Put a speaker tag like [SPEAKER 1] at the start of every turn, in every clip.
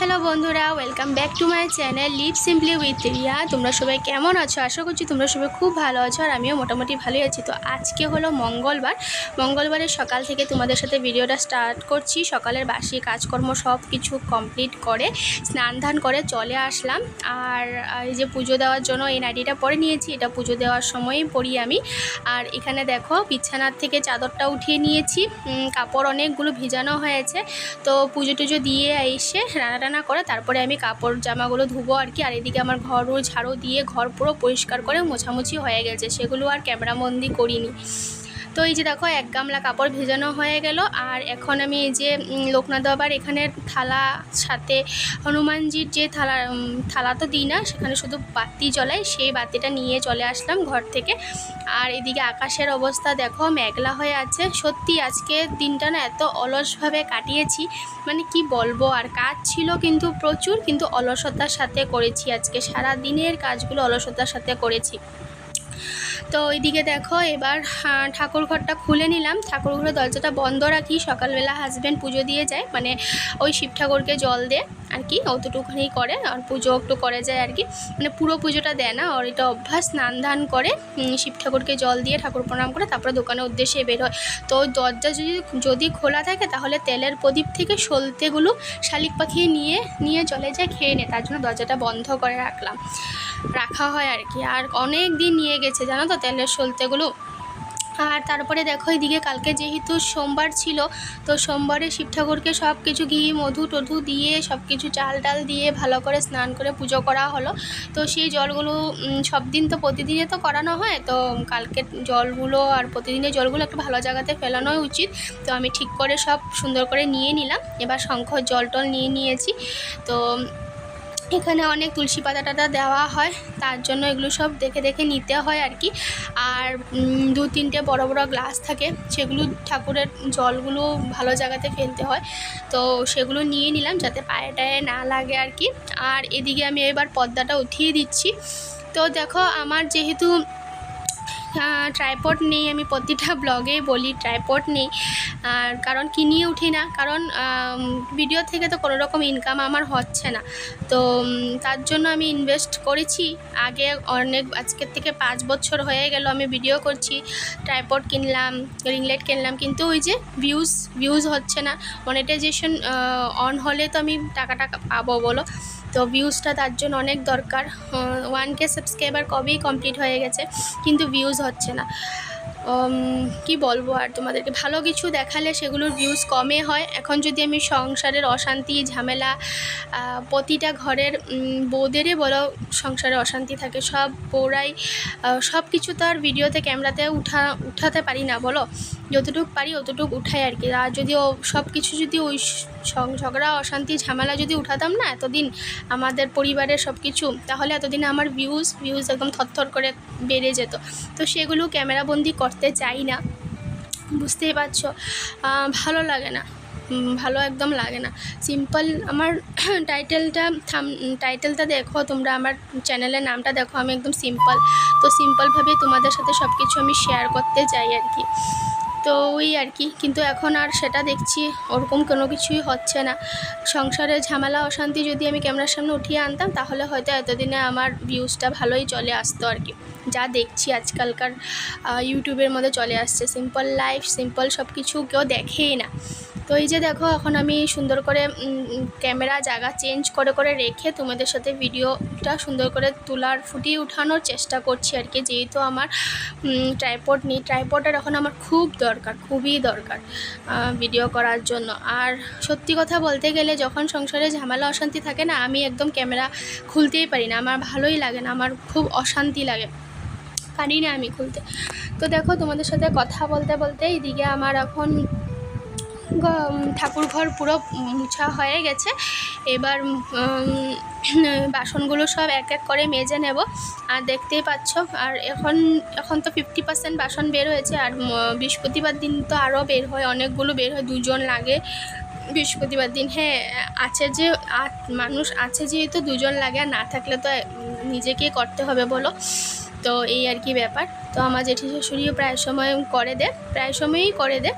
[SPEAKER 1] Hello বন্ধুরা, welcome back to my channel leave simply with Riya. তোমরা সবাই কেমন আছো? আশা করছি তোমরা সবাই খুব ভালো আছো, আর আমিও মোটামুটি ভালোই আছি। তো আজকে হলো মঙ্গলবারের সকাল থেকে তোমাদের সাথে ভিডিওটা স্টার্ট করছি। সকালের বাসি কাজকর্ম সব কিছু কমপ্লিট করে স্নান ধান করে চলে আসলাম। আর এই যে পুজো দেওয়ার জন্য এই নাইটিটা পরে নিয়েছি, এটা পুজো দেওয়ার সময়ই পরি আমি। আর এখানে দেখো বিছানার থেকে চাদরটা উঠিয়ে নিয়েছি, কাপড় অনেকগুলো ভিজানো হয়েছে। তো পুজো টুজো দিয়ে এসে রান্না করে তারপরে আমি কাপড় জামাগুলো ধুবো আর কি। আর এদিকে আমার ঘরও ঝাড়ু দিয়ে ঘর পুরো পরিষ্কার করে মোছামুছি হয়ে গেছে, সেগুলো আর ক্যামেরাবন্দি করিনি। তো এই যে দেখো এক গামলা কাপড় ভেজানো হয়ে গেল। আর এখন আমি এই যে লোকনাথ বাবার এখানে থালা, সাথে হনুমানজির যে থালা তো দিই না, সেখানে শুধু বাতি জ্বলাই, সেই বাতিটা নিয়ে চলে আসলাম ঘর থেকে। আর এদিকে আকাশের অবস্থা দেখো, মেঘলা হয়ে আছে। সত্যি আজকে দিনটা না এত অলসভাবে কাটিয়েছি, মানে কি বলবো। আর কাজ ছিল কিন্তু প্রচুর, কিন্তু অলসতার সাথে করেছি। আজকে সারা দিনের কাজগুলো অলসতার সাথে করেছি। তো ওইদিকে দেখো এবার ঠাকুর ঘরটা খুলে নিলাম। ঠাকুর ঘরের দরজাটা বন্ধ রাখি। সকালবেলা হাজব্যান্ড পুজো দিয়ে যায়, মানে ওই শিব ঠাকুরকে জল দেয় আর কি, অতটুকুনি করে। আর পুজো একটু করে যায় আর কি, মানে পুরো পুজোটা দেয় না। আর এটা অভ্যাস, স্নান ধান করে শিব ঠাকুরকে জল দিয়ে ঠাকুর প্রণাম করে তারপরে দোকানের উদ্দেশ্যে বের হয়। তো ওই দরজা যদি খোলা থাকে তাহলে তেলের প্রদীপ থেকে সলতেগুলো শালিক পাখি নিয়ে চলে যায়, খেয়ে নেয়। তার জন্য দরজাটা বন্ধ করে রাখা হয় আর কি। আর অনেক দিন নিয়ে গেছে জানো তো তেলের সলতেগুলো। আর তারপরে দেখো এদিকে কালকে যেহেতু সোমবার ছিল, তো সোমবারে শিব ঠাকুরকে সব কিছু ঘি মধু টধু দিয়ে সব কিছু চাল ডাল দিয়ে ভালো করে স্নান করে পুজো করা হলো। তো সেই জলগুলো সব দিন তো প্রতিদিনে তো করানো হয়, তো কালকের জলগুলো আর প্রতিদিনের জলগুলো একটু ভালো জায়গাতে ফেলানোই উচিত। তো আমি ঠিক করে সব সুন্দর করে নিয়ে নিলাম। এবার শঙ্খ জল টল নিয়েছি। তো এখানে অনেক তুলসী পাতা টাতা দেওয়া হয়, তার জন্য এগুলো সব দেখে দেখে নিতে হয় আর কি। আর 2-3টে বড় বড় গ্লাস থাকে, সেগুলো ঠাকুরের জলগুলো ভালো জায়গাতে ফেলতে হয়। তো সেগুলো নিয়ে নিলাম যাতে পায়ে টায়ে না লাগে আর কি। আর এদিকে আমি এবার পর্দাটা উঠিয়ে দিচ্ছি। তো দেখো আমার যেহেতু ট্রাইপড নেই, আমি প্রতিটা ব্লগেই বলি ট্রাইপড নেই। আর কারণ কিনিয়ে উঠি না, কারণ ভিডিও থেকে তো কোনো রকম ইনকাম আমার হচ্ছে না। তো তার জন্য আমি ইনভেস্ট করেছি আগে অনেক, আজকের থেকে 5 বছর হয়ে গেল আমি ভিডিও করছি। ট্রাইপড কিনলাম, রিংলাইট কিনলাম, কিন্তু ওই যে ভিউজ হচ্ছে না। মনিটাইজেশন অন হলে তো আমি টাকাটা পাবো বলো। তো ভিউজটা তার জন্য অনেক দরকার। 1K সাবস্ক্রাইবার কবেই কমপ্লিট হয়ে গেছে, কিন্তু ভিউজ হচ্ছে না। কি বলবো আর তোমাদেরকে, ভালো কিছু দেখালে সেগুলোর ভিউজ কমে হয়। এখন যদি আমি সংসারের অশান্তি ঝামেলা, প্রতিটা ঘরের বউদেরই বলো সংসারে অশান্তি থাকে, সব বউরাই সব কিছু তো আর ভিডিওতে ক্যামেরাতে উঠাতে পারি না বলো। যতটুকু পারি অতটুকু উঠাই আর কি। আর যদি সব কিছু যদি ওই ঝগড়া অশান্তি ঝামেলা যদি উঠাতাম না এতদিন আমাদের পরিবারের সব কিছু, তাহলে এতদিন আমার ভিউজ একদম থরথর করে বেড়ে যেত। তো সেগুলো ক্যামেরাবন্দি করতে চাই না, বুঝতেই পারছো। ভালো লাগে না, ভালো একদম লাগে না। সিম্পল আমার টাইটেলটা দেখো তোমরা, আমার চ্যানেলের নামটা দেখো, আমি একদম সিম্পল। তো সিম্পলভাবে তোমাদের সাথে সব কিছু আমি শেয়ার করতে চাই আর কি। তো ওই আর কি, কিন্তু এখন আর সেটা দেখছি ওরকম কোনো কিছুই হচ্ছে না। সংসারের ঝামেলা অশান্তি যদি আমি ক্যামেরার সামনে উঠিয়ে আনতাম তাহলে হয়তো এতদিনে আমার ভিউজটা ভালোই চলে আসতো আর কি। যা দেখছি আজকালকার ইউটিউবের মধ্যে চলে আসছে সিম্পল লাইফ, সিম্পল সব কিছু কেউ দেখেই না। তো এই যে দেখো এখন আমি সুন্দর করে ক্যামেরা জায়গা চেঞ্জ করে রেখে তোমাদের সাথে ভিডিওটা সুন্দর করে ফুটিয়ে ওঠানোর চেষ্টা করছি আর কি। যেহেতু আমার ট্রাইপড নেই, ট্রাইপডের এখন আমার খুবই দরকার ভিডিও করার জন্য। আর সত্যি কথা বলতে গেলে যখন সংসারে ঝামেলা অশান্তি থাকে না, আমি একদম ক্যামেরা খুলতেই পারি না, আমার ভালোই লাগে না, আমার খুব অশান্তি লাগে, পারি না আমি খুলতে। তো দেখো তোমাদের সাথে কথা বলতে এইদিকে আমার এখন ঠাকুর ঘর পুরো মুছা হয়ে গেছে। এবার বাসনগুলো সব এক এক করে মেজে নেব। আর দেখতেই পাচ্ছ, আর এখন তো 50% বাসন বের হয়েছে। আর বৃহস্পতিবার দিন তো আরও বের হয়, অনেকগুলো বের হয়, 2 জন লাগে বৃহস্পতিবার দিন। হ্যাঁ আছে, যে মানুষ আছে যেহেতু 2 জন লাগে, আর না থাকলে তো নিজেকেই করতে হবে বলো। তো এই আর কি ব্যাপার। তো আমার জেঠি শাশুড়িও প্রায় সময়ই করে দে।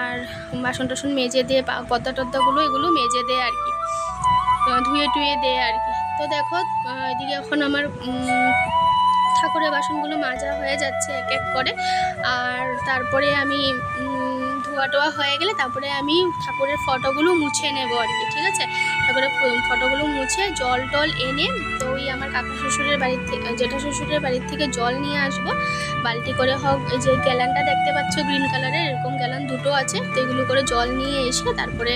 [SPEAKER 1] আর বাসন টাসন মেজে দিয়ে পর্দা টর্দাগুলো এগুলো মেজে দেয় আর কি। ধুয়ে টুয়ে দেয় আর কি। তো দেখো এদিকে এখন আমার ঠাকুরের বাসনগুলো মাজা হয়ে যাচ্ছে এক এক করে। আর তারপরে আমি ধোয়া টোয়া হয়ে গেলে তারপরে আমি ঠাকুরের ফটোগুলো মুছে নেব আর কি, ঠিক আছে। তারপরে ফটোগুলো মুছে জল টল এনে তো ওই আমার কাকা শ্বশুরের বাড়ির থেকে, জেঠা শ্বশুরের বাড়ির থেকে জল নিয়ে আসবো বালতি করে হোক। এই যে গ্যালানটা দেখতে পাচ্ছ গ্রিন কালারের, এরকম গ্যালান দুটো আছে, তো এগুলো করে জল নিয়ে এসে তারপরে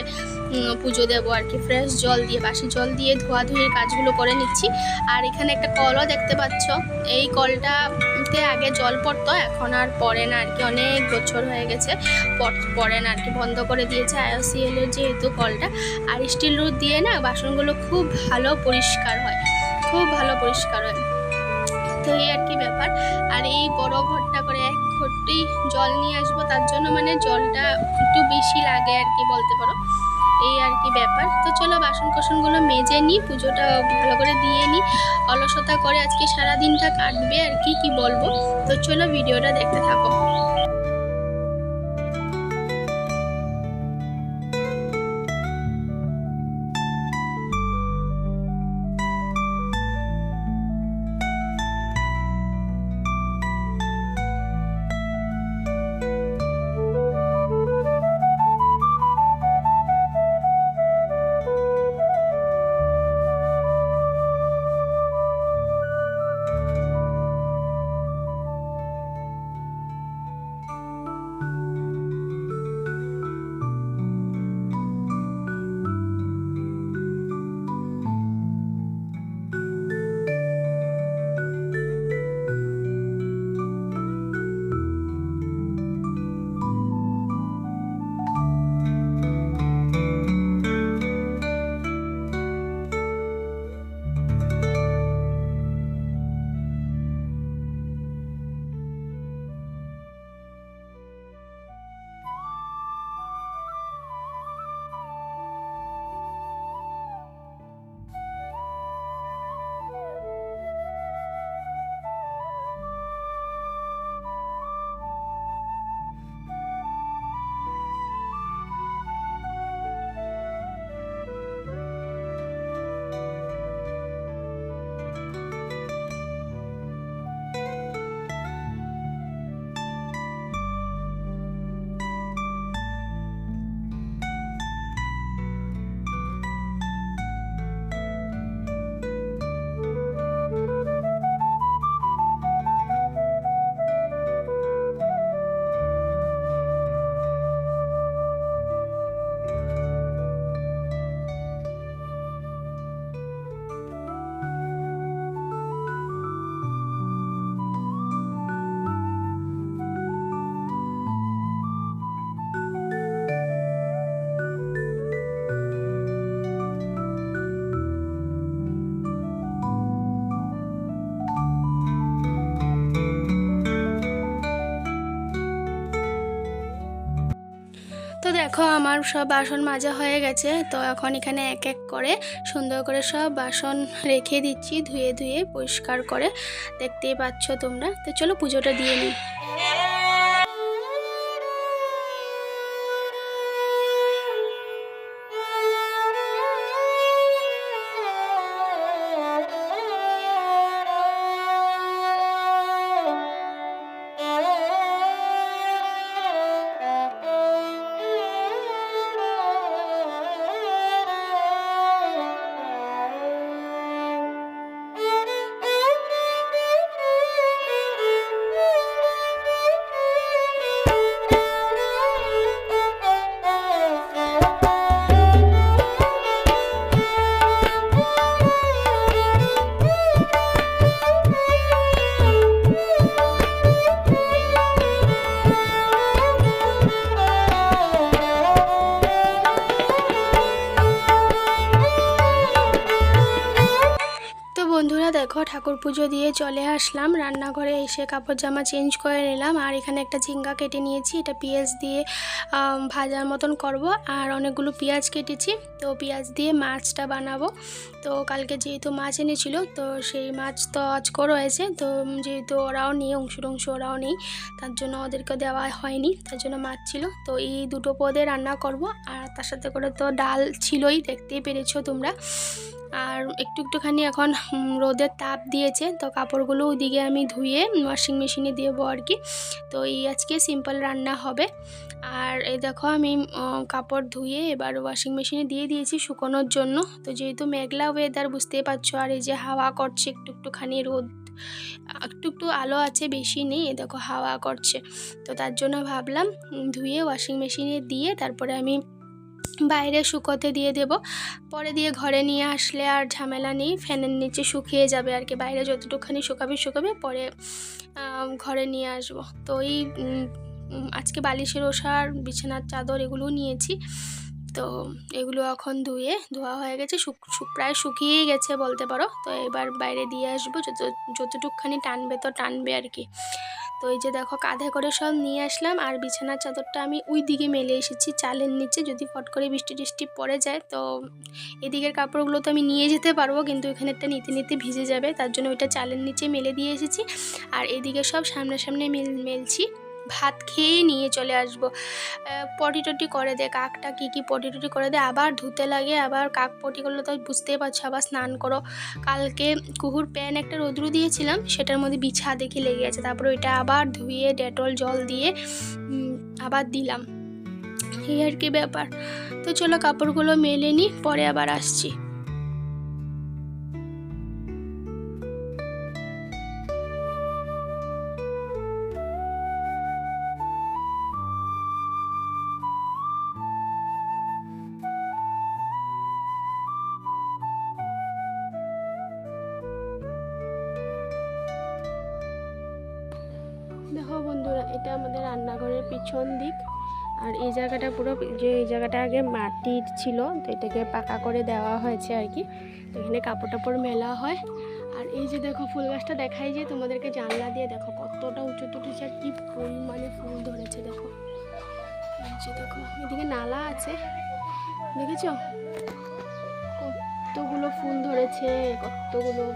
[SPEAKER 1] পুজো দেবো আর কি। ফ্রেশ জল দিয়ে, বাসি জল দিয়ে ধোয়াধুয়ির কাজগুলো করে নিচ্ছি। আর এখানে একটা কলও দেখতে পাচ্ছ, এই কলটাতে আগে জল পড়তো, এখন আর পড়ে না আর কি, অনেক বছর হয়ে গেছে পড়ে না আর কি, বন্ধ করে দিয়েছে IOCL এর যেহেতু কলটা। আর স্টিল রুট দিয়ে না বাসনগুলো খুব ভালো পরিষ্কার হয়, খুব ভালো পরিষ্কার হয়। তো এই আর কি ব্যাপার। আর এই বড় ঘরটা করে এক ঘরটেই জল নিয়ে আসবো, তার জন্য মানে জলটা একটু বেশি লাগে আর কি বলতে পারো, এই আর কি ব্যাপার। তো চলো বাসন কোসনগুলো মেজে নিই, পুজোটা ভালো করে দিয়ে নিই। অলসতা করে আজকে সারা দিনটা কাটবে আর কি বলবো। তো চলো ভিডিওটা দেখতে থাকো। তো দেখো আমার সব বাসন মাজা হয়ে গেছে। তো এখন এখানে এক এক করে সুন্দর করে সব বাসন রেখে দিচ্ছি, ধুয়ে ধুয়ে পরিষ্কার করে, দেখতেই পাচ্ছ তোমরা। তো চলো পুজোটা দিয়ে নিই। বন্ধুরা দেখো ঠাকুর পুজো দিয়ে চলে আসলাম, রান্নাঘরে এসে কাপড় জামা চেঞ্জ করে নিলাম। আর এখানে একটা ঝিঙ্গা কেটে নিয়েছি, এটা পেঁয়াজ দিয়ে ভাজার মতন করব। আর অনেকগুলো পেঁয়াজ কেটেছি, তো পেঁয়াজ দিয়ে মাছটা বানাবো। তো কালকে যেহেতু মাছ এনেছিল, তো সেই মাছ তো আজকেও রয়েছে। তো যেহেতু ওরাও নেই, অংশ ওরাও নেই, তার জন্য ওদেরকে দেওয়া হয়নি, তার জন্য মাছ ছিল। তো এই দুটো পদে রান্না করব। আর তার সাথে করে তো ডাল ছিলই, দেখতেই পেরেছো তোমরা। আর একটুখানি এখন রোদের তাপ দিয়েছে, তো কাপড়গুলো ওইদিকে আমি ধুয়ে ওয়াশিং মেশিনে দেবো আর কি। তো এই আজকে সিম্পল রান্না হবে। আর এই দেখো আমি কাপড় ধুয়ে এবার ওয়াশিং মেশিনে দিয়ে দিয়েছি শুকোনোর জন্য। তো যেহেতু মেঘলা ওয়েদার বুঝতেই পারছো, আর এই যে হাওয়া করছে একটুখানি, রোদ একটু আলো আছে, বেশি নেই, এ দেখো হাওয়া করছে। তো তার জন্য ভাবলাম ধুয়ে ওয়াশিং মেশিনে দিয়ে তারপরে আমি বাইরে শুকোতে দিয়ে দেব। পরে দিয়ে ঘরে নিয়ে আসলে আর ঝামেলা নেই, ফ্যানের নিচে শুকিয়ে যাবে আর কি। বাইরে যতটুকুখানি শুকাবে পরে ঘরে নিয়ে আসবো। তো এই আজকে বালিশের ওষার, বিছানার চাদর এগুলো নিয়েছি। তো এগুলো এখন ধোয়া হয়ে গেছে, প্রায় শুকিয়েই গেছে বলতে পারো। তো এবার বাইরে দিয়ে আসবো, যতটুকুখানি টানবে তো টানবে আর কি। তো এই যে দেখো কাঁধে করে সব নিয়ে আসলাম। আর বিছানার চাদরটা আমি ওই দিকে মেলে এসেছি চালের নিচে, যদি ফট করে বৃষ্টি টিষ্টি পড়ে যায় তো এদিকের কাপড়গুলো তো আমি নিয়ে যেতে পারবো, কিন্তু এখানেরটা নিতে ভিজে যাবে, তার জন্য ওইটা চালের নিচে মেলে দিয়ে এসেছি। আর এদিকে সব সামনে মেলছি। ভাত খেয়ে নিয়ে চলে আসবো। পটি টটি করে দেয় কাকটা, কী পটি টটি করে দেয়, আবার ধুতে লাগে, আবার কাক পটি করলে তো বুঝতেই পারছো, আবার স্নান করো। কালকে কুকুর প্যান একটা রোদ্রু দিয়েছিলাম, সেটার মধ্যে বিছা দেখে লেগে আছে, তারপরে ওইটা আবার ধুয়ে ডেটল জল দিয়ে আবার দিলাম, এই আর কি ব্যাপার। তো চলো কাপড়গুলো মেলে নিই, পরে আবার আসছি। দেখো বন্ধুরা, এটা আমাদের রান্নাঘরের পিছন দিক। আর এই জায়গাটা পুরো, যে এই জায়গাটা আগে মাটির ছিল, তো এটাকে পাকা করে দেওয়া হয়েছে আর কি। তো এখানে কাপড় টাপড় মেলা হয়। আর এই যে দেখো ফুল গাছটা দেখাই, যে তোমাদেরকে জানলা দিয়ে দেখো কতটা উঁচুতে উঠেছে, আর কি মানে ফুল ধরেছে দেখো। এই যে দেখো এদিকে নালা আছে, দেখেছো কতগুলো ফুল ধরেছে, কতগুলো।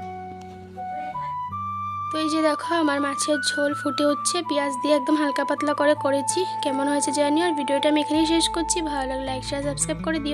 [SPEAKER 1] তো এই যে দেখো আমার মাছের ঝোল ফুটে উঠছে, পেঁয়াজ দিয়ে একদম হালকা পাতলা করে করেছি। কেমন হয়েছে জানি। আর ভিডিওটা আমি এখানেই শেষ করছি। ভালো লাগলে লাইক শেয়ার সাবস্ক্রাইব করে দিও।